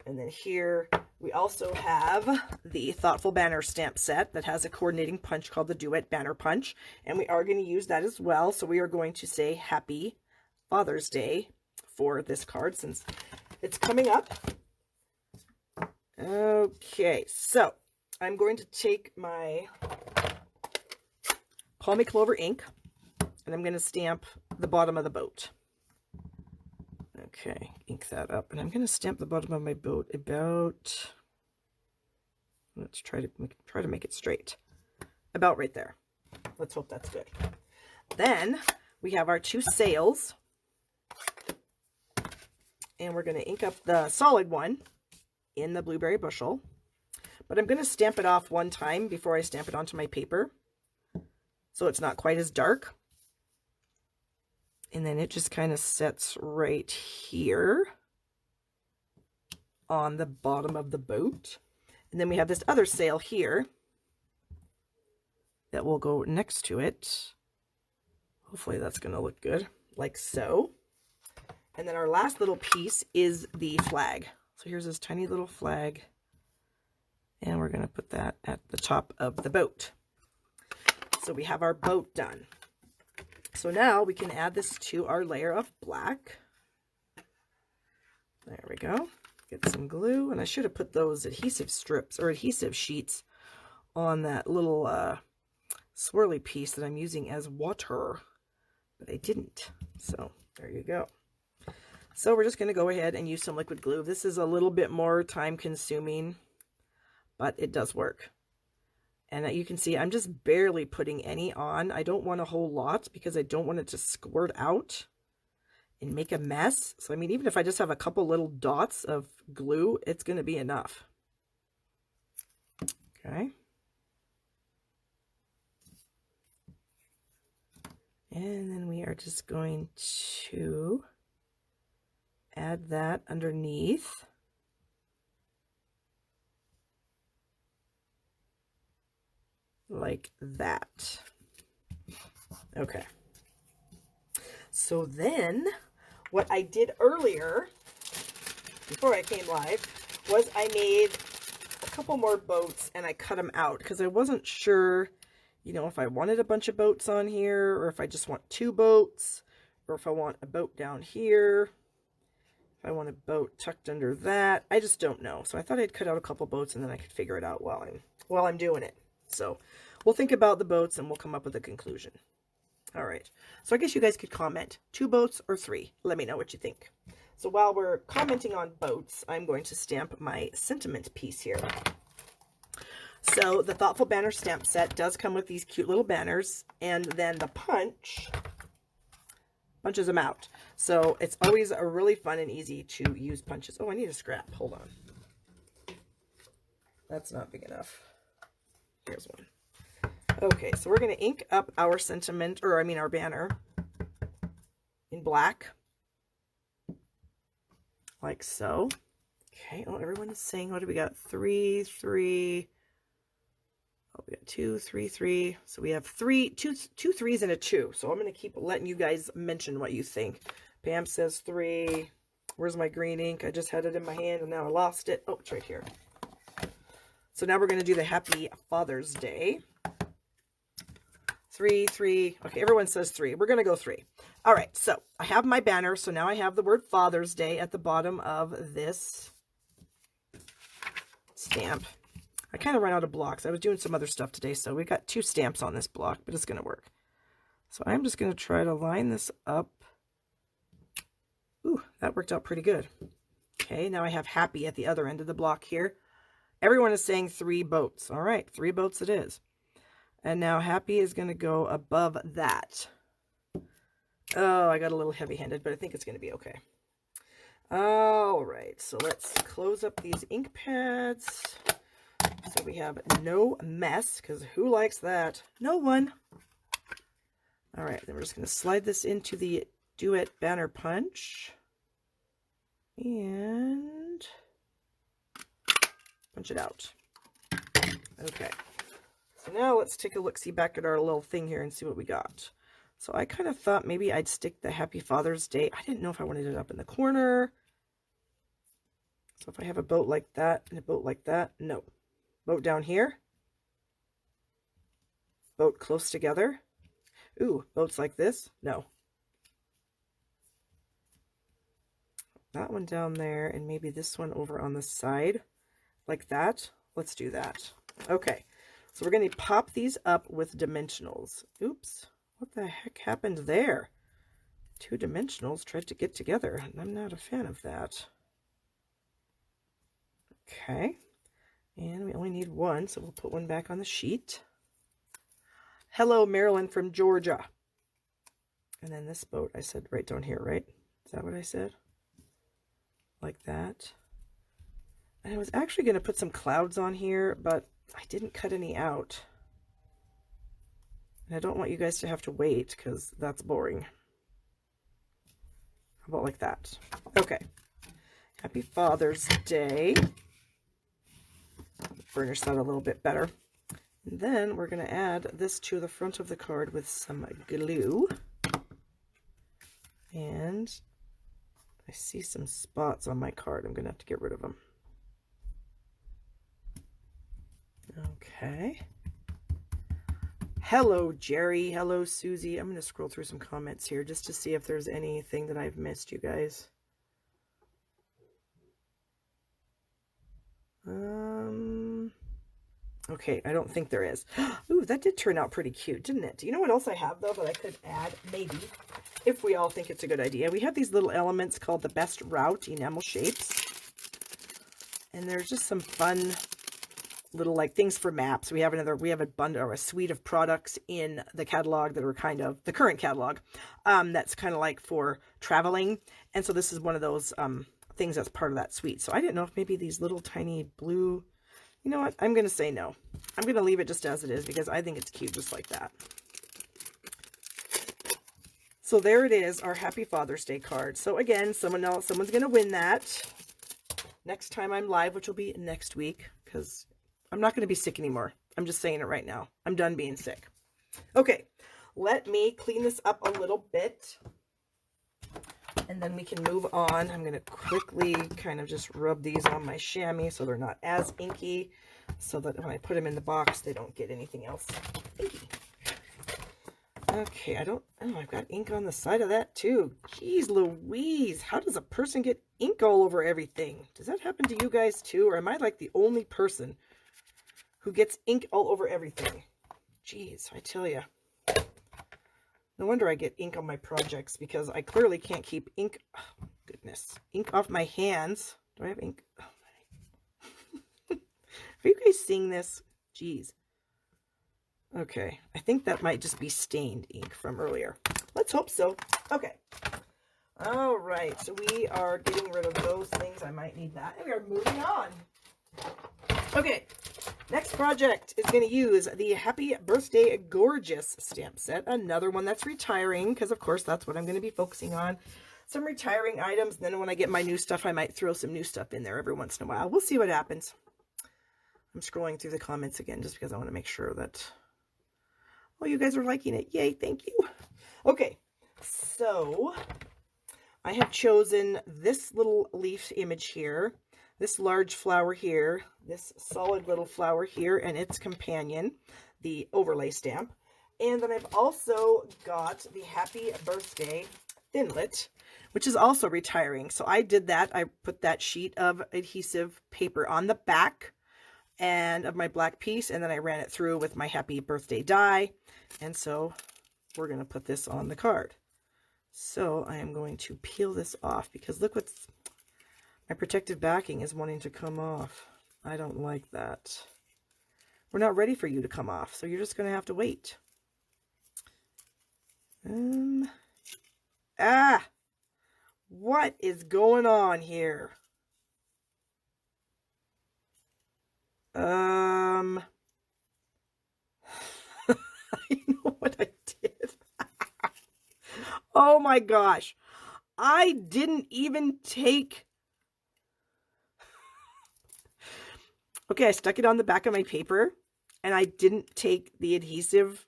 And then here we also have the Thoughtful Banner stamp set that has a coordinating punch called the Duet Banner Punch. And we are going to use that as well. So we are going to say Happy Father's Day for this card since it's coming up. Okay, so I'm going to take my Call Me Clover ink and I'm going to stamp the bottom of the boat. Okay, ink that up, and I'm going to stamp the bottom of my boat about, let's try to make it straight, about right there. Let's hope that's good. Then we have our 2 sails, and we're going to ink up the solid one in the Blueberry Bushel, but I'm going to stamp it off one time before I stamp it onto my paper, so it's not quite as dark. And then it just kind of sets right here on the bottom of the boat. And then we have this other sail here that will go next to it. Hopefully that's going to look good, like so. And then our last little piece is the flag. So here's this tiny little flag. And we're going to put that at the top of the boat. So we have our boat done. So now we can add this to our layer of black. There we go. Get some glue. And I should have put those adhesive strips or adhesive sheets on that little swirly piece that I'm using as water. But I didn't. So there you go. So we're just going to go ahead and use some liquid glue. This is a little bit more time consuming, but it does work. And you can see I'm just barely putting any on. I don't want a whole lot because I don't want it to squirt out and make a mess. So I mean, even if I just have a couple little dots of glue, it's going to be enough. Okay. And then we are just going to add that underneath. Like that. Okay. So then what I did earlier, before I came live, was I made a couple more boats and I cut them out because I wasn't sure, you know, if I wanted a bunch of boats on here or if I just want 2 boats or if I want a boat down here. I want a boat tucked under that. I just don't know. So I thought I'd cut out a couple boats and then I could figure it out while I'm doing it. So we'll think about the boats and we'll come up with a conclusion. All right. So I guess you guys could comment 2 boats or 3. Let me know what you think. So while we're commenting on boats, I'm going to stamp my sentiment piece here. So the Thoughtful Banner stamp set does come with these cute little banners, and then the punches them out. So it's always a really fun and easy to use punches. Oh, I need a scrap. Hold on. That's not big enough. Here's one. Okay, so we're going to ink up our sentiment, or I mean our banner, in black. Like so. Okay, oh, everyone is saying, what do we got? 3, 3. Oh, we got 2, 3, 3. So we have two 3s and a 2. So I'm going to keep letting you guys mention what you think. Pam says 3. Where's my green ink? I just had it in my hand and now I lost it. Oh, it's right here. So now we're going to do the Happy Father's Day. 3, 3. Okay, everyone says 3. We're going to go 3. All right, so I have my banner. So now I have the word Father's Day at the bottom of this stamp. I kind of ran out of blocks. I was doing some other stuff today, so we got 2 stamps on this block, but it's going to work. So I'm just going to try to line this up. Ooh, that worked out pretty good. Okay, now I have Happy at the other end of the block here. Everyone is saying 3 boats. All right, 3 boats it is. And now Happy is going to go above that. Oh, I got a little heavy-handed, but I think it's going to be okay. All right, so let's close up these ink pads. So we have no mess, because who likes that? No one. All right, then we're just going to slide this into the Duet Banner Punch. And punch it out. Okay. So now let's take a look-see back at our little thing here and see what we got. So I kind of thought maybe I'd stick the Happy Father's Day. I didn't know if I wanted it up in the corner. So if I have a boat like that and a boat like that, no. Boat down here. Boat close together. Ooh, boats like this, no. That one down there and maybe this one over on the side like that. Let's do that. Okay. So we're going to pop these up with dimensionals. Oops, what the heck happened there? 2 dimensionals tried to get together, and I'm not a fan of that. Okay, and we only need 1, so we'll put 1 back on the sheet. Hello, Marilyn from Georgia. And then this boat, I said right down here, right? Is that what I said? Like that. And I was actually going to put some clouds on here, but I didn't cut any out. And I don't want you guys to have to wait because that's boring. How about like that? Okay. Happy Father's Day. Burnish that a little bit better. And then we're going to add this to the front of the card with some glue. And I see some spots on my card. I'm going to have to get rid of them. Okay. Hello, Jerry. Hello, Susie. I'm going to scroll through some comments here just to see if there's anything that I've missed, you guys. Okay, I don't think there is. Ooh, that did turn out pretty cute, didn't it? Do you know what else I have, though, that I could add? Maybe, if we all think it's a good idea. We have these little elements called the Best Route enamel shapes. And there's just some fun little like things for maps. We have a bundle or a suite of products in the catalog that are kind of the current catalog. That's kind of like for traveling. And so this is one of those things that's part of that suite. So I didn't know if maybe these little tiny blue, you know what? I'm going to say no. I'm going to leave it just as it is because I think it's cute just like that. So there it is, our Happy Father's Day card. So again, someone's going to win that next time I'm live, which will be next week, because I'm not going to be sick anymore. I'm just saying it right now. I'm done being sick. Okay, let me clean this up a little bit, and then we can move on. I'm going to quickly kind of just rub these on my chamois so they're not as inky, so that when I put them in the box, they don't get anything else inky. Okay, I've got ink on the side of that too. Jeez Louise, how does a person get ink all over everything? Does that happen to you guys too? Or am I like the only person who gets ink all over everything? Jeez, I tell you. No wonder I get ink on my projects, because I clearly can't keep ink. Oh, goodness. Ink off my hands. Do I have ink? Oh, my. Are you guys seeing this? Jeez. Okay. I think that might just be stained ink from earlier. Let's hope so. Okay. All right. So we are getting rid of those things. I might need that. And we are moving on. Okay. Next project is going to use the Happy Birthday Gorgeous stamp set. Another one that's retiring, because of course that's what I'm going to be focusing on. Some retiring items. Then when I get my new stuff, I might throw some new stuff in there every once in a while. We'll see what happens. I'm scrolling through the comments again just because I want to make sure that, oh, you guys are liking it. Yay, thank you. Okay, so I have chosen this little leaf image here, this large flower here, this solid little flower here, and its companion, the overlay stamp. And then I've also got the Happy Birthday Thinlit, which is also retiring. So I did that. I put that sheet of adhesive paper on the back and of my black piece, and then I ran it through with my Happy Birthday die. And so we're going to put this on the card. So I am going to peel this off, because look what's, my protective backing is wanting to come off. I don't like that. We're not ready for you to come off, so you're just going to have to wait. What is going on here? I know what I did. Oh my gosh. I didn't even take... Okay, I stuck it on the back of my paper, and I didn't take the adhesive,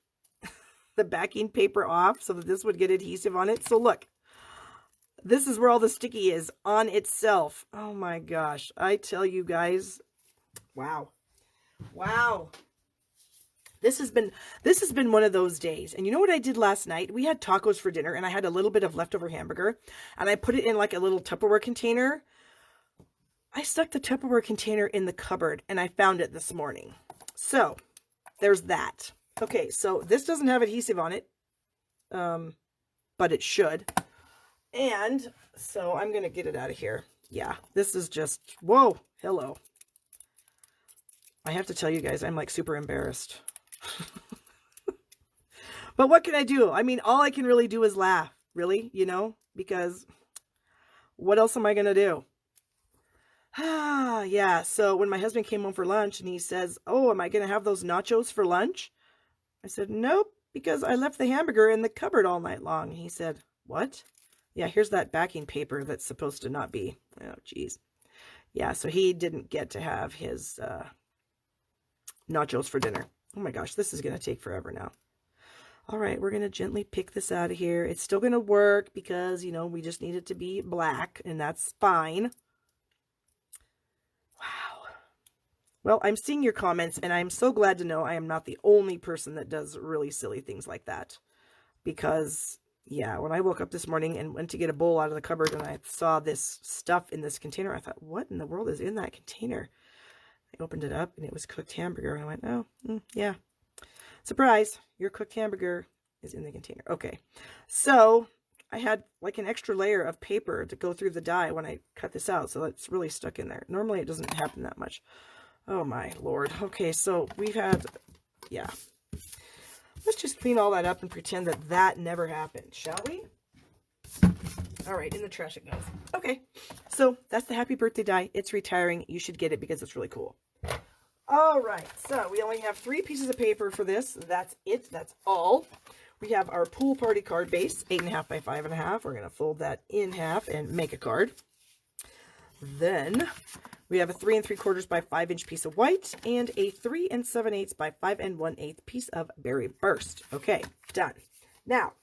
the backing paper off so that this would get adhesive on it. So look, this is where all the sticky is on itself. Oh my gosh. I tell you guys, wow. Wow. This has been one of those days. And you know what I did last night? We had tacos for dinner, and I had a little bit of leftover hamburger, and I put it in like a little Tupperware container. I stuck the Tupperware container in the cupboard, and I found it this morning. So there's that. Okay, so this doesn't have adhesive on it, but it should. And so I'm going to get it out of here. Yeah, this is just, whoa, hello. I have to tell you guys, I'm like super embarrassed. But what can I do? I mean, all I can really do is laugh, really, you know, because what else am I going to do? Yeah, so when my husband came home for lunch and he says, oh, am I going to have those nachos for lunch? I said, nope, because I left the hamburger in the cupboard all night long. And he said, what? Yeah, here's that backing paper that's supposed to not be. Oh, geez. Yeah, so he didn't get to have his nachos for dinner. Oh my gosh, this is going to take forever now. All right, we're going to gently pick this out of here. It's still going to work because, you know, we just need it to be black, and that's fine. Wow. Well, I'm seeing your comments, and I'm so glad to know I am not the only person that does really silly things like that. Because, yeah, when I woke up this morning and went to get a bowl out of the cupboard and I saw this stuff in this container, I thought, what in the world is in that container? I opened it up, and it was cooked hamburger, and I went, oh, yeah. Surprise, your cooked hamburger is in the container. Okay, so I had like an extra layer of paper to go through the die when I cut this out, so it's really stuck in there. Normally it doesn't happen that much. Oh my Lord. Okay, so we've had, yeah. Let's just clean all that up and pretend that that never happened, shall we? All right, in the trash it goes. Okay, so that's the happy birthday die. It's retiring. You should get it because it's really cool. All right, so we only have 3 pieces of paper for this. That's it. That's all. We have our pool party card base, 8.5 by 5.5. We're going to fold that in half and make a card. Then we have a 3 3/4 by 5-inch piece of white and a 3 7/8 by 5 1/8 piece of berry burst. Okay, done. Now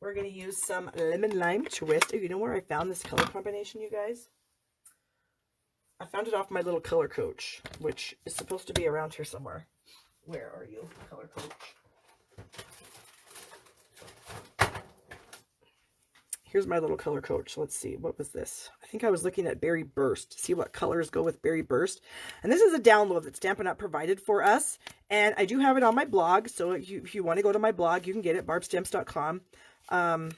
we're going to use some lemon lime twist. Oh, you know where I found this color combination, you guys? I found it off my little color coach, which is supposed to be around here somewhere. Where are you, color coach? Here's my little color coach. Let's see, what was this? I think I was looking at Berry Burst to see what colors go with Berry Burst. And this is a download that Stampin' Up! Provided for us. And I do have it on my blog, so if you want to go to my blog, you can get it, barbstamps.com. You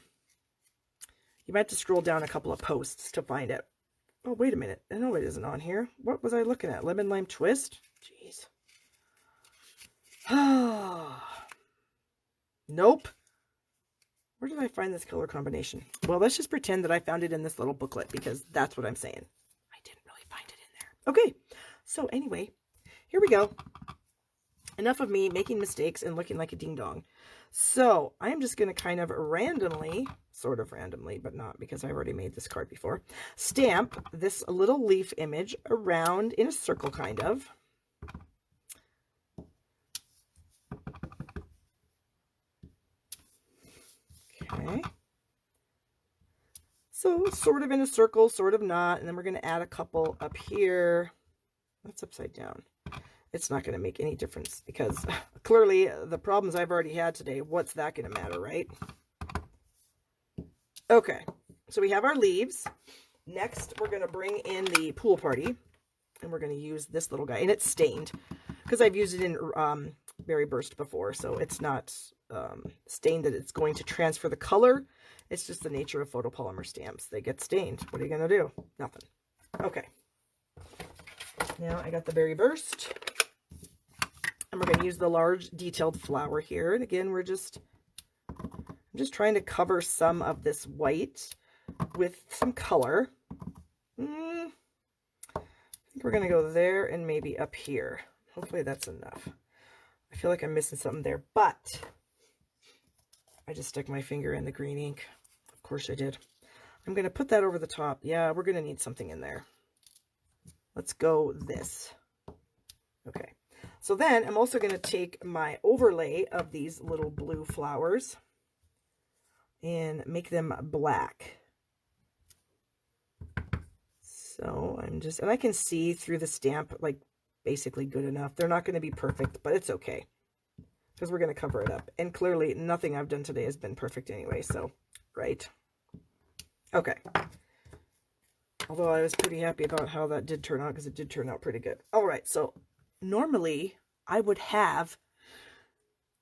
might have to scroll down a couple of posts to find it. Oh, wait a minute. No, it isn't on here. What was I looking at? Lemon Lime Twist? Jeez. Nope. Where did I find this color combination? Well, let's just pretend that I found it in this little booklet because that's what I'm saying. I didn't really find it in there. Okay. So anyway, here we go. Enough of me making mistakes and looking like a ding-dong. So I'm just going to kind of randomly, sort of randomly, but not because I already made this card before, stamp this little leaf image around in a circle, kind of. Okay. So sort of in a circle, sort of not. And then we're going to add a couple up here. That's upside down. It's not going to make any difference because clearly the problems I've already had today, what's that going to matter, right? Okay, so we have our leaves. Next, we're going to bring in the pool party, and we're going to use this little guy, and it's stained because I've used it in Berry Burst before, so it's not stained that it's going to transfer the color. It's just the nature of photopolymer stamps. They get stained. What are you going to do? Nothing. Okay. Now I got the Berry Burst. And we're going to use the large detailed flower here. And again, I'm just trying to cover some of this white with some color. I think we're going to go there and maybe up here. Hopefully that's enough. I feel like I'm missing something there, but I just stuck my finger in the green ink. Of course I did. I'm going to put that over the top. Yeah, we're going to need something in there. Let's go this. Okay. So then I'm also going to take my overlay of these little blue flowers and make them black. So I'm just, and I can see through the stamp, like basically good enough. They're not going to be perfect, but it's okay because we're going to cover it up. And clearly nothing I've done today has been perfect anyway. So, right. Okay. Although I was pretty happy about how that did turn out because it did turn out pretty good. All right. So normally I would have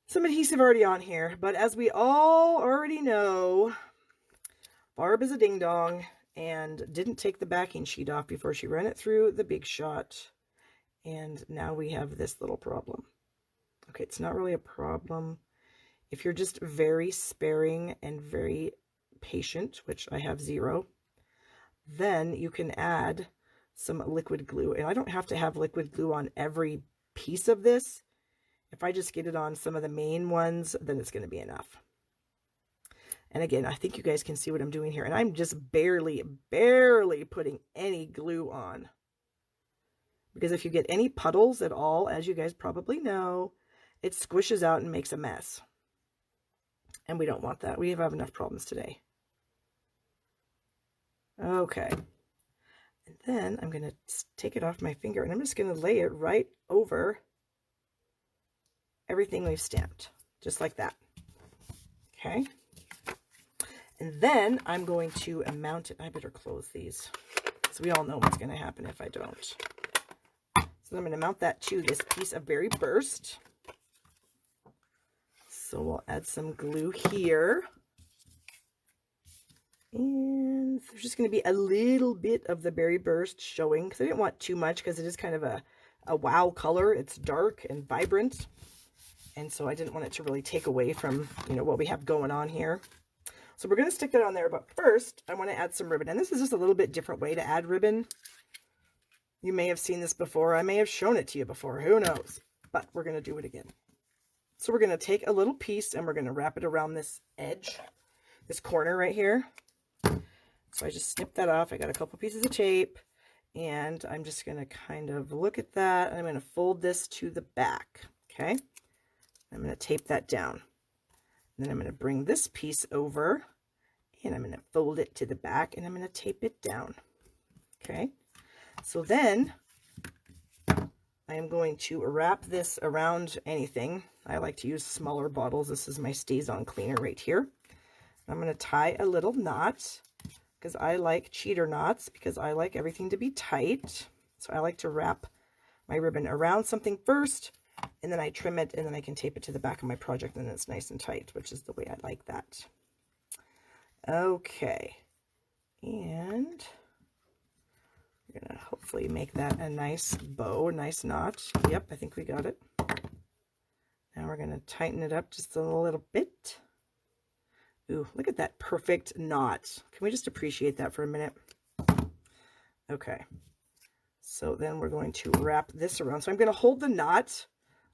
some adhesive already on here, but as we all already know, Barb is a ding-dong and didn't take the backing sheet off before she ran it through the Big Shot, and now we have this little problem. Okay, it's not really a problem. If you're just very sparing and very patient, which I have 0, then you can add some liquid glue. And I don't have to have liquid glue on every piece of this. If I just get it on some of the main ones, then it's going to be enough. And again, I think you guys can see what I'm doing here. And I'm just barely putting any glue on. Because if you get any puddles at all, as you guys probably know, it squishes out and makes a mess. And we don't want that. We have enough problems today. Okay. And then I'm going to take it off my finger and I'm just going to lay it right over everything we've stamped. Just like that. Okay. And then I'm going to mount it. I better close these, because we all know what's going to happen if I don't. So I'm going to mount that to this piece of Berry Burst. So we'll add some glue here. And there's just going to be a little bit of the Berry Burst showing, because I didn't want too much, because it is kind of a wow color. It's dark and vibrant. And so I didn't want it to really take away from, you know, what we have going on here. So we're going to stick that on there. But first, I want to add some ribbon. And this is just a little bit different way to add ribbon. You may have seen this before. I may have shown it to you before. Who knows? But we're going to do it again. So we're going to take a little piece and we're going to wrap it around this edge, this corner right here. So I just snipped that off. I got a couple pieces of tape and I'm just going to kind of look at that. And I'm going to fold this to the back. Okay. I'm going to tape that down. And then I'm going to bring this piece over and I'm going to fold it to the back and I'm going to tape it down. Okay. So then I am going to wrap this around anything. I like to use smaller bottles. This is my Stays On cleaner right here. I'm going to tie a little knot because I like cheater knots, because I like everything to be tight. So I like to wrap my ribbon around something first, and then I trim it, and then I can tape it to the back of my project, and it's nice and tight, which is the way I like that. Okay. And we're going to hopefully make that a nice bow, a nice knot. Yep, I think we got it. Now we're going to tighten it up just a little bit. Ooh, look at that perfect knot. Can we just appreciate that for a minute? Okay. So then we're going to wrap this around. So I'm going to hold the knot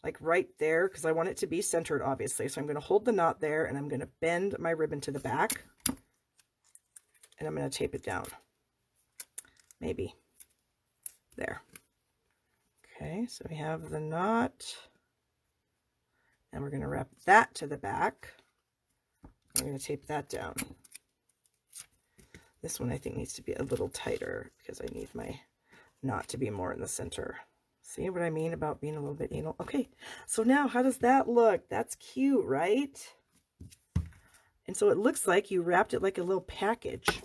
like right there because I want it to be centered, obviously. So I'm going to hold the knot there and I'm going to bend my ribbon to the back and I'm going to tape it down. Maybe. There. Okay, so we have the knot and we're going to wrap that to the back. I'm going to tape that down. This one I think needs to be a little tighter because I need my knot to be more in the center. See what I mean about being a little bit anal? Okay, so now how does that look? That's cute, right? And so it looks like you wrapped it like a little package,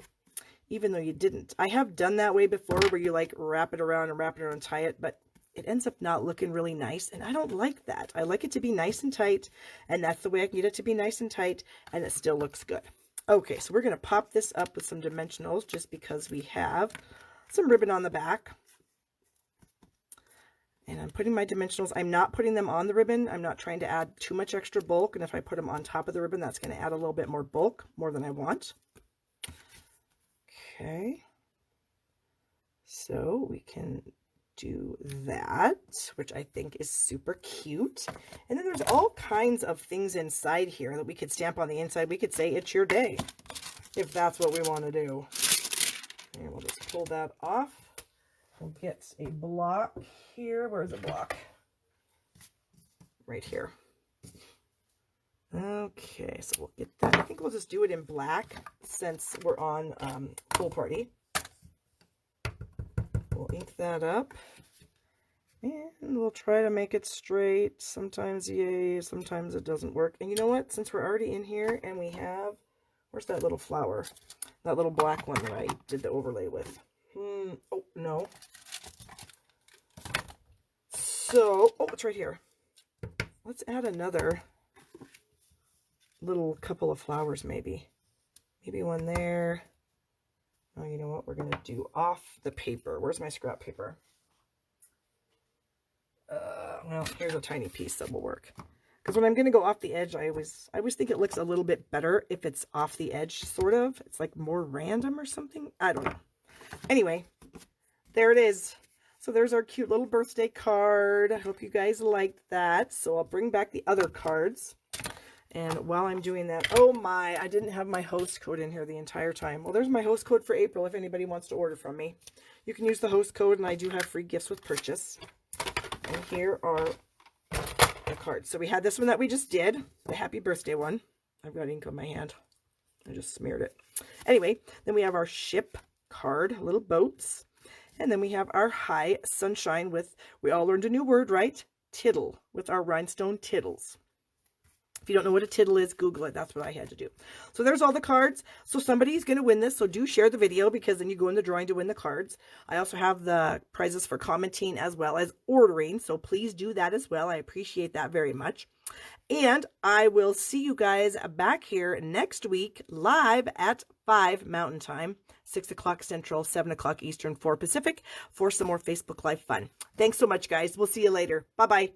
even though you didn't. I have done that way before where you like wrap it around and tie it, but it ends up not looking really nice, and I don't like that. I like it to be nice and tight, and that's the way I can get it to be nice and tight, and it still looks good. Okay, so we're going to pop this up with some dimensionals just because we have some ribbon on the back. And I'm putting my dimensionals. I'm not putting them on the ribbon. I'm not trying to add too much extra bulk, and if I put them on top of the ribbon, that's going to add a little bit more bulk, more than I want. Okay. So we can do that, which I think is super cute. And then there's all kinds of things inside here that we could stamp on the inside. We could say it's your day if that's what we want to do. And we'll just pull that off. We'll get a block here. Where's a block? Right here. Okay, so we'll get that. I think we'll just do it in black since we're on Pool Party. We'll ink that up and we'll try to make it straight. Sometimes yay, sometimes it doesn't work. And you know what? Since we're already in here and we have, where's that little flower? That little black one that I did the overlay with. Oh, no. So, oh, it's right here. Let's add another little couple of flowers maybe. Maybe one there. Oh, you know what? We're going to do off the paper. Where's my scrap paper? Well, here's a tiny piece that will work. Because when I'm going to go off the edge, I always think it looks a little bit better if it's off the edge, sort of. It's like more random or something. I don't know. Anyway, there it is. So there's our cute little birthday card. I hope you guys liked that. So I'll bring back the other cards. And while I'm doing that, oh my, I didn't have my host code in here the entire time. Well, there's my host code for April if anybody wants to order from me. You can use the host code, and I do have free gifts with purchase. And here are the cards. So we had this one that we just did, the happy birthday one. I've got ink on my hand. I just smeared it. Anyway, then we have our ship card, little boats. And then we have our high sunshine with, we all learned a new word, right? Tittle, with our rhinestone tittles. If you don't know what a tittle is, Google it. That's what I had to do. So there's all the cards. So somebody's going to win this. So do share the video because then you go in the drawing to win the cards. I also have the prizes for commenting as well as ordering. So please do that as well. I appreciate that very much. And I will see you guys back here next week live at 5 Mountain Time, 6 o'clock Central, 7 o'clock Eastern, 4 Pacific for some more Facebook Live fun. Thanks so much, guys. We'll see you later. Bye-bye.